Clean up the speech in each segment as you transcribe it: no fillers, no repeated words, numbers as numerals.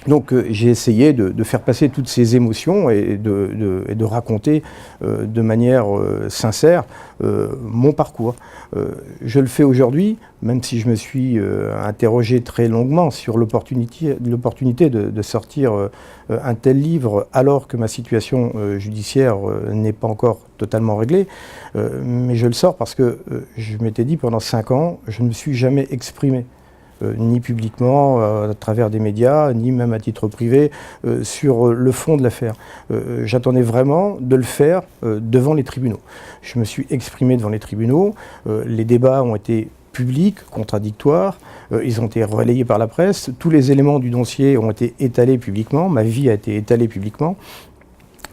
Donc j'ai essayé de faire passer toutes ces émotions et de raconter de manière sincère mon parcours. Je le fais aujourd'hui, même si je me suis interrogé très longuement sur l'opportunité de sortir un tel livre alors que ma situation judiciaire n'est pas encore totalement réglée. Mais je le sors parce que je m'étais dit pendant 5 ans, je ne me suis jamais exprimé. Ni publiquement, à travers des médias, ni même à titre privé, sur le fond de l'affaire. J'attendais vraiment de le faire devant les tribunaux. Je me suis exprimé devant les tribunaux, les débats ont été publics, contradictoires, ils ont été relayés par la presse, tous les éléments du dossier ont été étalés publiquement, ma vie a été étalée publiquement.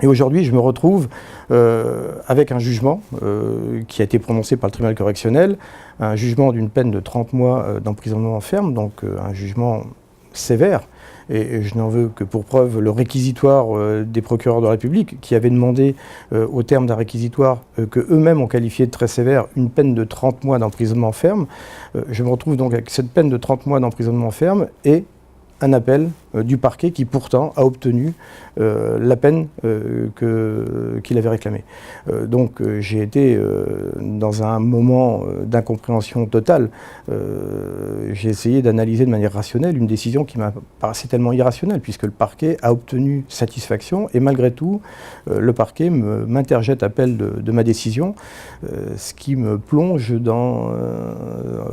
Et aujourd'hui, je me retrouve avec un jugement qui a été prononcé par le tribunal correctionnel, un jugement d'une peine de 30 mois d'emprisonnement ferme, donc un jugement sévère. Et je n'en veux que pour preuve le réquisitoire des procureurs de la République qui avaient demandé au terme d'un réquisitoire que eux-mêmes ont qualifié de très sévère une peine de 30 mois d'emprisonnement ferme. Je me retrouve donc avec cette peine de 30 mois d'emprisonnement ferme et un appel du parquet qui pourtant a obtenu la peine qu'il avait réclamée. Donc j'ai été dans un moment d'incompréhension totale. J'ai essayé d'analyser de manière rationnelle une décision qui m'a paraissé tellement irrationnelle puisque le parquet a obtenu satisfaction et malgré tout le parquet m'interjette appel de ma décision, ce qui me plonge dans,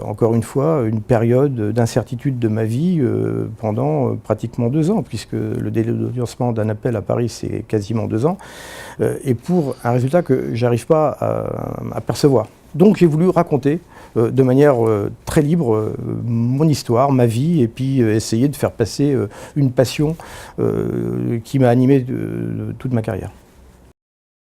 encore une fois, une période d'incertitude de ma vie pendant pratiquement 2 ans, puisque le délai d'audiencement d'un appel à Paris, c'est quasiment 2 ans, et pour un résultat que j'arrive pas à percevoir. Donc j'ai voulu raconter de manière très libre mon histoire, ma vie, et puis essayer de faire passer une passion qui m'a animé toute ma carrière.